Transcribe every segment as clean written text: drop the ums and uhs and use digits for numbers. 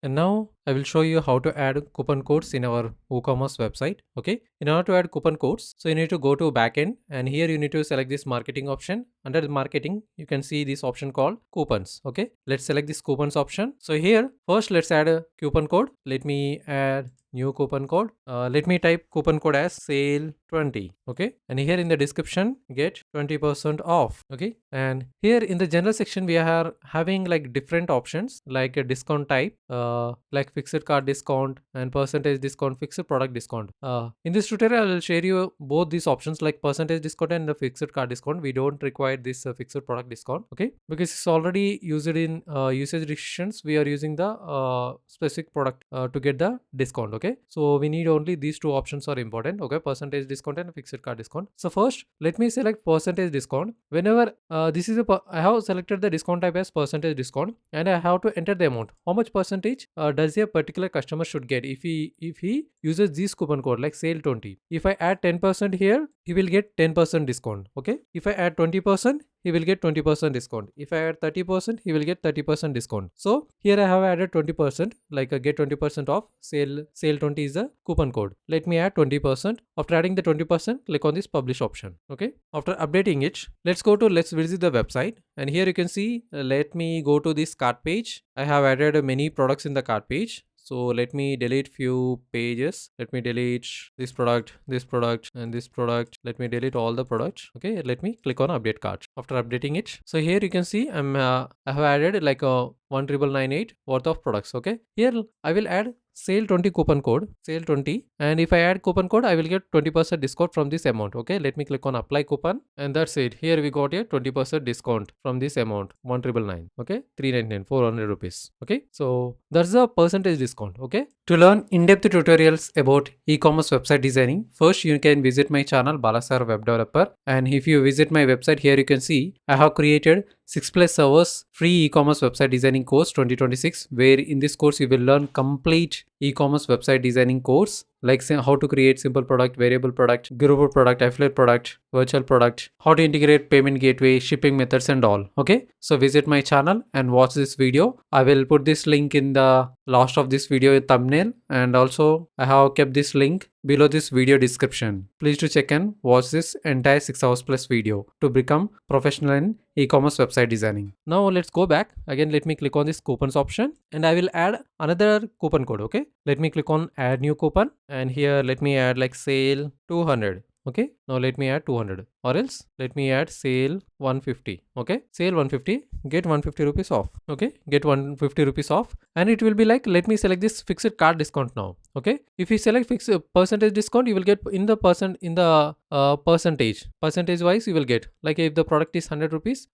And now I will show you how to add coupon codes in our WooCommerce website. Okay. In order to add coupon codes, so you need to go to backend, and here you need to select this marketing option. Under the marketing, you can see this option called coupons. Okay. Let's select this coupons option. So here, first let's add a coupon code. Let me add new coupon code. Let me type coupon code as sale 20. Okay. And here in the description, get 20% off. Okay. And here in the general section, we are having like different options like a discount type, like fixed card discount and percentage discount, fixed product discount. In this tutorial, I will share you both these options like percentage discount and the fixed card discount. We don't require this fixed product discount. Okay. Because it's already used in usage restrictions. We are using the specific product to get the discount. Okay. So we need only these two options are important. Okay. Percentage discount and fixed card discount. So first, let me select percentage discount. Whenever I have selected the discount type as percentage discount, and I have to enter the amount. How much percentage does a particular customer should get if he uses this coupon code like sale 20? If I add 10% here, he will get 10% discount. Okay. If I add 20%, he will get 20% discount. If I add 30%, he will get 30% discount. So here I have added 20%, like get 20% off. Sale 20 is the coupon code. Let me add 20%. After adding the 20%, click on this publish option. Okay. After updating it, let's visit the website, and here you can see, let me go to this cart page. I have added many products in the cart page. So let me delete few pages. Let me delete this product, and this product. Let me delete all the products. Okay. Let me click on update cart. After updating it, so here you can see I have added like a 19998 worth of products. Okay. Here I will add sale 20 coupon code, sale 20, and if I add coupon code, I will get 20% discount from this amount. Okay. Let me click on apply coupon, and that's it. Here we got a 20% discount from this amount, 1999. Okay. 399, 400 rupees. Okay. So that's the percentage discount. Okay. To learn in-depth tutorials about e-commerce website designing, first you can visit my channel Balasar Web Developer, and if you visit my website, here you can see I have created 6+ servers free e-commerce website designing course 2026, where in this course you will learn complete e-commerce website designing course like how to create simple product, variable product, group product, affiliate product, virtual product, how to integrate payment gateway, shipping methods and all. Okay. So visit my channel and watch this video. I will put this link in the last of this video thumbnail, and also I have kept this link below this video description. Please do check and watch this entire 6 hours plus video to become professional in e-commerce website designing. Now let's go back again. Let me click on this coupons option, and I will add another coupon code. Okay. Let me click on add new coupon, and here let me add like sale 200. Okay. Now let me add 200, or else let me add sale 150. Okay. Sale 150, get 150 rupees off. Okay. Get 150 rupees off, and it will be like, let me select this fixed card discount now. Okay. If you select fixed percentage discount, you will get in the percentage wise, you will get like if the product is 100 rupees,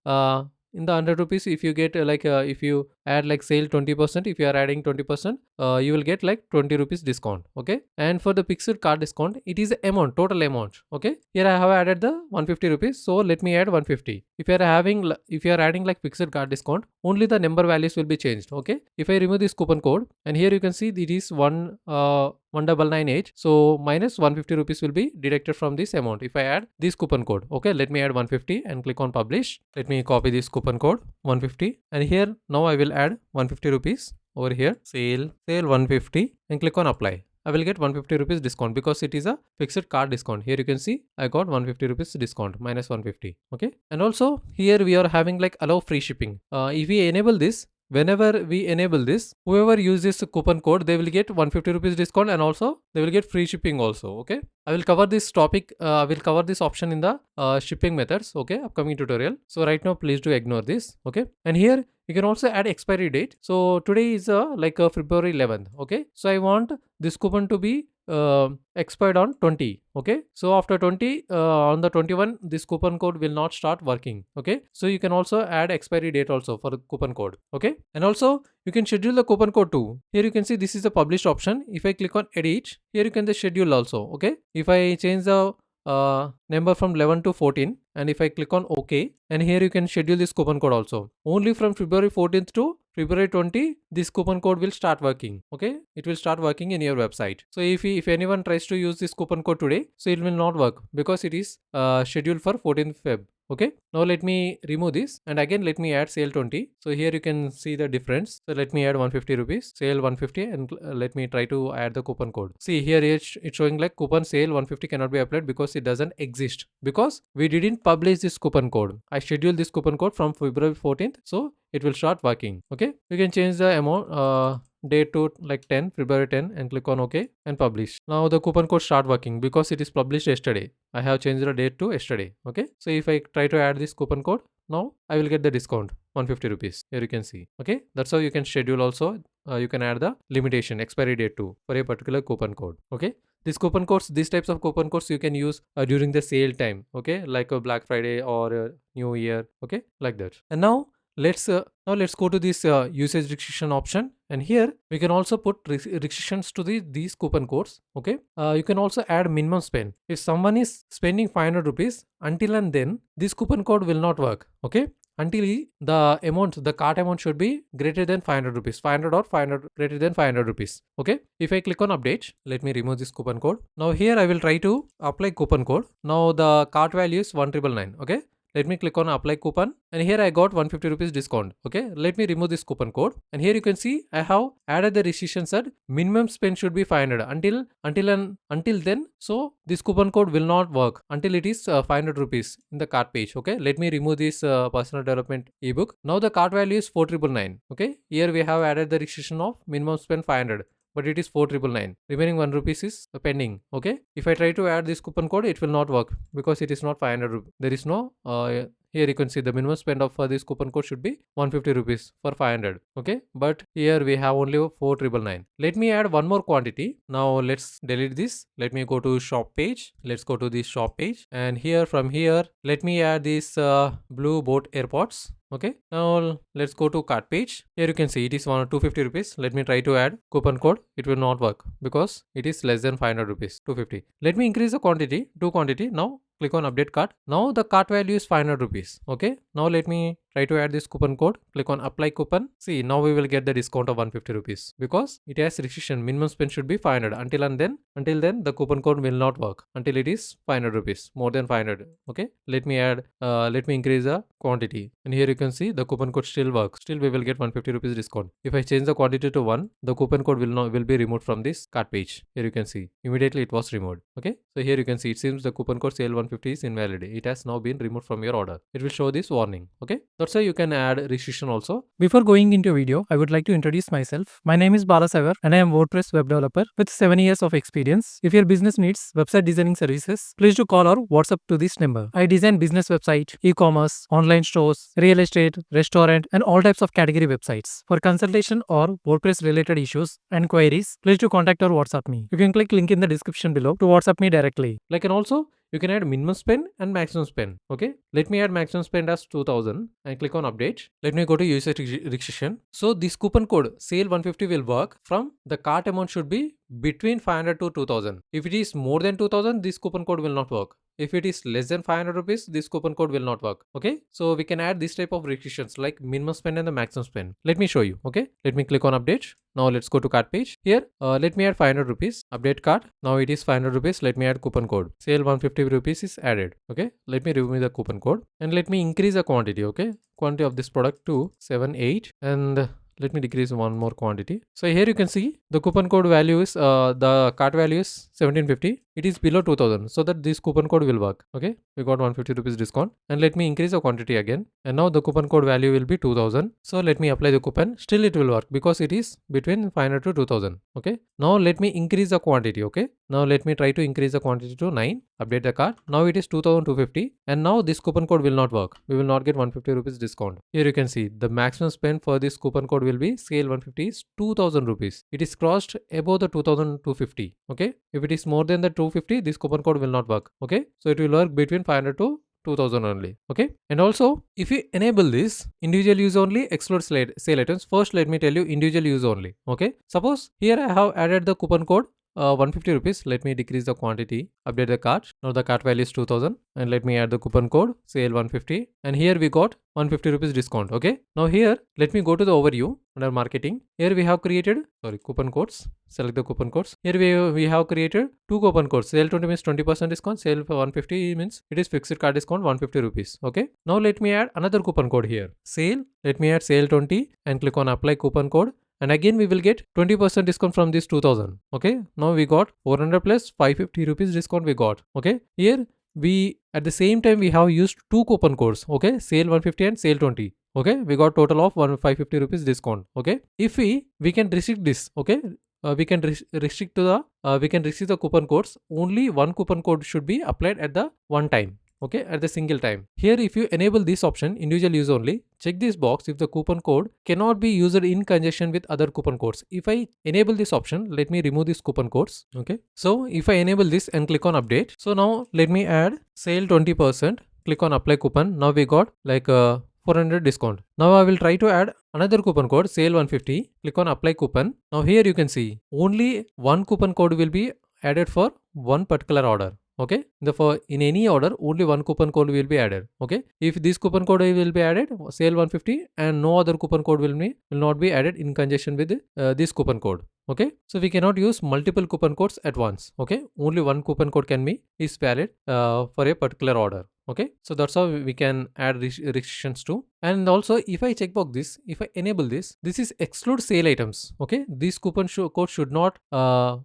in the 100 rupees, if you get if you add like sale 20%, if you are adding 20%, you will get like 20 rupees discount. Okay. And for the fixed card discount, it is the amount, total amount. Okay. Here I have added the 150 rupees. So let me add 150. If you are adding like fixed card discount, only the number values will be changed. Okay. If I remove this coupon code, and here you can see it is 1998. So minus 150 rupees will be deducted from this amount if I add this coupon code. Okay. Let me add 150 and click on publish. Let me copy this coupon code 150, and here now I will add 150 rupees over here, sale 150, and click on apply. I will get 150 rupees discount because it is a fixed card discount. Here you can see I got 150 rupees discount minus 150. Okay. And also here we are having like allow free shipping. If we enable this, whenever we enable this, whoever uses this coupon code, they will get 150 rupees discount, and also they will get free shipping also. Okay. I will cover this topic. I will cover this option in the shipping methods. Okay. Upcoming tutorial. So right now, please do ignore this. Okay. And here you can also add expiry date. So today is February 11th. Okay. So I want this coupon to be expired on 20. Okay. So after 20, on the 21, this coupon code will not start working. Okay. So you can also add expiry date also for the coupon code. Okay. And also you can schedule the coupon code too. Here you can see this is the published option. If I click on edit, here you can just schedule also. Okay. If I change the number from 11 to 14, and if I click on OK, and here you can schedule this coupon code also. Only from February 14th to February 20, this coupon code will start working. Okay. It will start working in your website. So if anyone tries to use this coupon code today, so it will not work because it is scheduled for 14th Feb. Okay, now let me remove this and again let me add sale 20. So here you can see the difference. So let me add 150 rupees, sale 150, and let me try to add the coupon code. See here it's showing like coupon sale 150 cannot be applied because it doesn't exist, because we didn't publish this coupon code. I scheduled this coupon code from February 14th, so it will start working. Okay, you can change the amount date to like 10 February 10 and click on OK and publish. Now the coupon code start working because it is published yesterday. I have changed the date to yesterday. Okay, so if I try to add this coupon code, now I will get the discount 150 rupees. Here you can see. Okay, that's how you can schedule also. You can add the limitation expiry date too for a particular coupon code. Okay, these coupon codes, these types of coupon codes you can use during the sale time. Okay, like a Black Friday or New Year. Okay, like that. And now let's go to this usage restriction option, and here we can also put restrictions to these coupon codes. Okay, you can also add minimum spend. If someone is spending 500 rupees, until and then this coupon code will not work. Okay, until the cart amount should be greater than 500 rupees, 500 or 500 greater than 500 rupees. Okay, if I click on update, let me remove this coupon code. Now here I will try to apply coupon code. Now the cart value is 1999. Okay, let me click on apply coupon, and here I got 150 rupees discount. Okay, let me remove this coupon code, and here you can see I have added the restriction that minimum spend should be 500 until then. So this coupon code will not work until it is 500 rupees in the cart page. Okay, let me remove this personal development ebook. Now the cart value is 4999. Okay, here we have added the restriction of minimum spend 500. But it is 4999. Remaining 1 rupees is pending. Okay, if I try to add this coupon code, it will not work because it is not 500 rupees. There is no here you can see the minimum spend of this coupon code should be 150 rupees for 500. Okay, but here we have only 4999. Let me add one more quantity. Now let's delete this. Let me go to shop page. Let's go to this shop page, and here from here let me add this blue boat AirPods. Okay, now let's go to cart page. Here you can see it is 250 rupees. Let me try to add coupon code. It will not work because it is less than 500 rupees, 250. Let me increase the quantity to quantity. Now click on update cart. Now the cart value is 500 rupees. Okay, now let me try to add this coupon code. Click on apply coupon. See, now we will get the discount of 150 rupees because it has restriction. Minimum spend should be 500. Until then the coupon code will not work until it is 500 rupees, more than 500. Okay, let me increase the quantity, and here you can see the coupon code still works. Still we will get 150 rupees discount. If I change the quantity to 1, the coupon code will be removed from this cart page. Here you can see immediately it was removed. Okay, so here you can see it seems the coupon code sale 150 is invalid. It has now been removed from your order. It will show this warning. Okay, that's how you can add restriction also. Before going into video, I would like to introduce myself. My name is Balasagar and I am WordPress web developer with 7 years of experience. If your business needs website designing services, please do call or WhatsApp to this number. I design business website, e-commerce, online stores, real estate, restaurant, and all types of category websites. For consultation or WordPress related issues and queries, please do contact or WhatsApp me. You can click link in the description below to WhatsApp me directly. Like, and also you can add minimum spend and maximum spend. Okay, let me add maximum spend as 2000 and click on update. Let me go to usage restriction. So this coupon code sale 150 will work from the cart amount should be between 500 to 2000. If it is more than 2000, this coupon code will not work. If it is less than 500 rupees, this coupon code will not work. Okay, so we can add this type of restrictions like minimum spend and the maximum spend. Let me show you. Okay, let me click on update. Now let's go to cart page. Here let me add 500 rupees. Update cart. Now it is 500 rupees. Let me add coupon code. Sale 150 rupees is added. Okay, let me remove the coupon code and let me increase the quantity. Okay, quantity of this product to 78, and let me decrease one more quantity. So here you can see the coupon code value is the cart value is 1750. It is below 2000, so that this coupon code will work. Okay, we got 150 rupees discount, and let me increase the quantity again, and now the coupon code value will be 2000. So let me apply the coupon. Still it will work because it is between 500 to 2000. Okay, now let me increase the quantity. Okay, now let me try to increase the quantity to 9. Update the cart. Now it is 2250, and now this coupon code will not work. We will not get 150 rupees discount. Here you can see the maximum spend for this coupon code will be sale 150 is 2000 rupees. It is crossed above the 2250. Okay, if it is more than the 250, this coupon code will not work. Okay, so it will work between 500 to 2000 only. Okay, and also if you enable this individual use only exclude sale items, first let me tell you individual use only. Okay, suppose here I have added the coupon code 150 rupees. Let me decrease the quantity, update the cart. Now the cart value is 2000 and let me add the coupon code sale 150 and here we got 150 rupees discount. Okay, now here let me go to the overview under marketing. Here we have created coupon codes. Select the coupon codes. Here we have created two coupon codes. Sale 20 means 20% discount, sale for 150 means it is fixed card discount 150 rupees. Okay, now let me add another coupon code here, sale. Let me add sale 20 and click on apply coupon code. And again we will get 20% discount from this 2000. Okay, now we got 400 plus 550 rupees discount we got. Okay, here we at the same time we have used two coupon codes. Okay, sale 150 and sale 20. Okay, we got total of 550 rupees discount. Okay, if we can restrict this. Okay, we can restrict to the we can restrict the coupon codes. Only one coupon code should be applied at the one time. Okay, at the single time. Here if you enable this option, individual use only, check this box if the coupon code cannot be used in conjunction with other coupon codes. If I enable this option, let me remove these coupon codes. Okay, so if I enable this and click on update, so now let me add sale 20%, click on apply coupon. Now we got like 400 discount. Now I will try to add another coupon code sale 150, click on apply coupon. Now here you can see only one coupon code will be added for one particular order. Okay, for in any order only one coupon code will be added. Okay, if this coupon code will be added sale 150 and no other coupon code will not be added in conjunction with this coupon code. Okay, so we cannot use multiple coupon codes at once. Okay, only one coupon code is valid for a particular order. Okay, so that's how we can add restrictions to. And also if I checkbox this, if I enable this is exclude sale items. Okay, this coupon code should not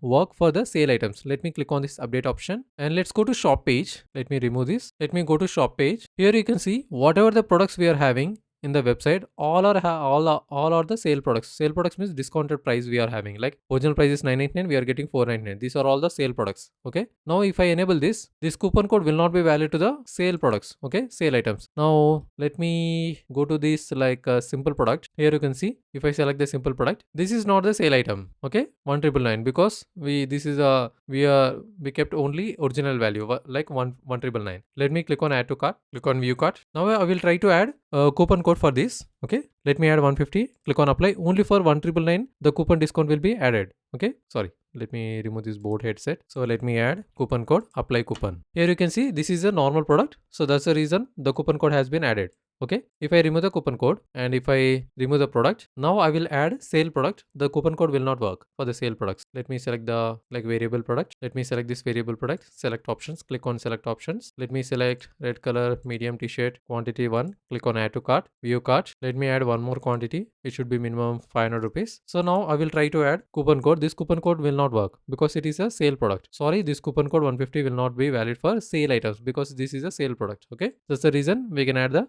work for the sale items. Let me click on this update option and let's go to shop page. Let me remove this. Let me go to shop page. Here you can see whatever the products we are having in the website, all are the sale products. Sale products means discounted price we are having. Like original price is 999, we are getting 499. These are all the sale products. Okay, now if I enable this coupon code will not be valid to the sale products. Okay, sale items. Now let me go to this like simple product. Here you can see if I select the simple product, this is not the sale item. Okay, 1999 because we kept only original value like 1999. Let me click on add to cart, click on view cart. Now I will try to add coupon code for this. Okay, let me add 150, click on apply. Only for 1999 the coupon discount will be added. Okay, sorry, let me remove this board headset. So let me add coupon code, apply coupon. Here you can see this is a normal product, so that's the reason the coupon code has been added. Okay, if I remove the coupon code and if I remove the product, now I will add sale product. The coupon code will not work for the sale products. Let me select the variable product. Let me select this variable product, select options, click on select options. Let me select red color medium t-shirt quantity 1, click on add to cart, view cart. Let me add one more quantity. It should be minimum 500 rupees. So now I will try to add coupon code. This coupon code will not work because it is a sale product. Sorry, this coupon code 150 will not be valid for sale items because this is a sale product. Okay, that's the reason we can add the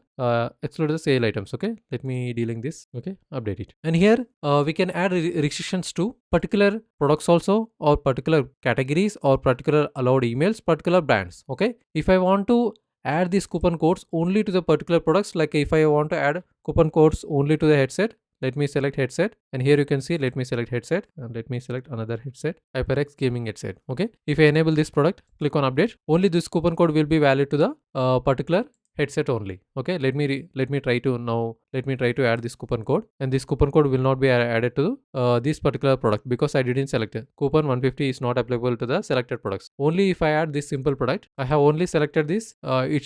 exclude the sale items. Okay, let me delink this. Okay, update it. And here we can add restrictions to particular products also, or particular categories, or particular allowed emails, particular brands. Okay, if I want to add these coupon codes only to the particular products, like if I want to add coupon codes only to the headset, let me select headset, and here you can see let me select headset and let me select another headset, HyperX gaming headset. Okay, if I enable this product, click on update, only this coupon code will be valid to the particular headset only. Okay, let me try to add this coupon code, and this coupon code will not be added to this particular product because I didn't select it. Coupon 150 is not applicable to the selected products. Only if I add this simple product, I have only selected this.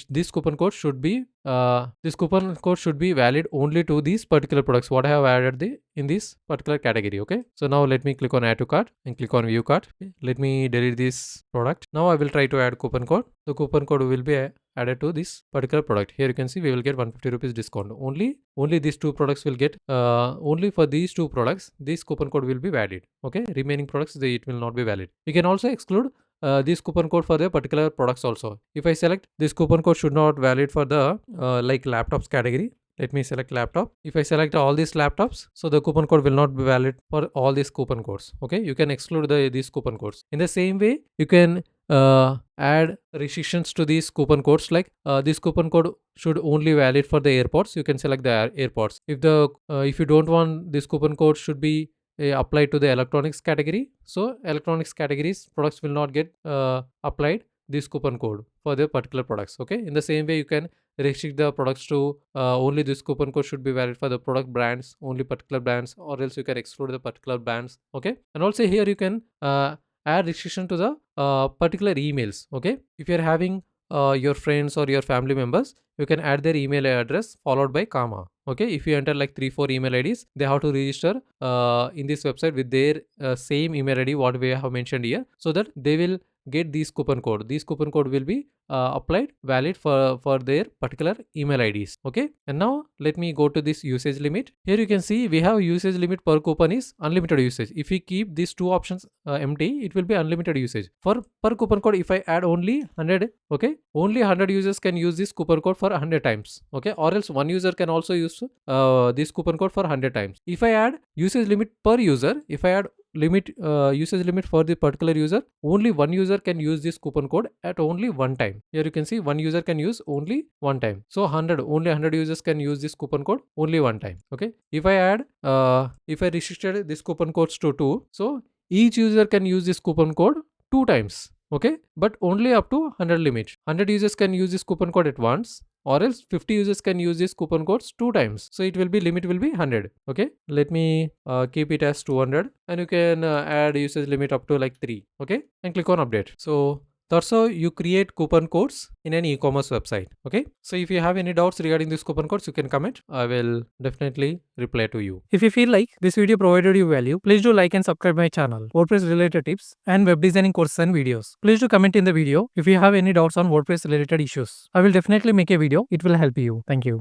This coupon code should be valid only to these particular products what I have added in this particular category. Okay, so now let me click on add to cart and click on view cart. Okay, let me delete this product. Now I will try to add coupon code. The coupon code will be added to this particular product. Here you can see we will get 150 rupees discount. Only these two products will get only for these two products this coupon code will be valid. Okay, remaining products it will not be valid. You can also exclude this coupon code for the particular products also. If I select this coupon code should not valid for the like laptops category. Let me select laptop. If I select all these laptops, so the coupon code will not be valid for all these coupon codes. Okay, you can exclude these coupon codes. In the same way, you can add restrictions to these coupon codes, like this coupon code should only valid for the airports. You can select the airports. If you don't want this coupon code should be applied to the electronics category, so electronics categories products will not get applied this coupon code for the particular products. Okay, in the same way you can restrict the products to only this coupon code should be valid for the product brands, only particular brands, or else you can exclude the particular brands. Okay, and also here you can add restriction to the particular emails. Okay, if you're having your friends or your family members, you can add their email address followed by comma. Okay, if you enter like 3-4 email IDs, they have to register in this website with their same email ID what we have mentioned here, so that they will get these coupon code. These coupon code will be applied valid for their particular email IDs. Okay, and now let me go to this usage limit. Here you can see we have usage limit per coupon is unlimited usage. If we keep these two options empty, it will be unlimited usage. For per coupon code, if I add only 100, okay, only 100 users can use this coupon code for 100 times. Okay, or else one user can also use this coupon code for 100 times. If I add usage limit per user, if I add usage limit for the particular user, only one user can use this coupon code at only one time. Here you can see one user can use only one time. So only 100 users can use this coupon code only one time. Okay, if I add if I restricted this coupon codes to 2, so each user can use this coupon code 2 times. Okay, but only up to 100 limit. 100 users can use this coupon code at once, or else 50 users can use this coupon codes 2 times. So it will be limit will be 100. Okay, let me keep it as 200, and you can add usage limit up to like 3. Okay, and click on update. So that's how you create coupon codes in an e-commerce website. Okay, so if you have any doubts regarding these coupon codes, you can comment. I will definitely reply to you. If you feel like this video provided you value, please do like and subscribe my channel, WordPress related tips and web designing courses and videos. Please do comment in the video if you have any doubts on WordPress related issues. I will definitely make a video. It will help you. Thank you.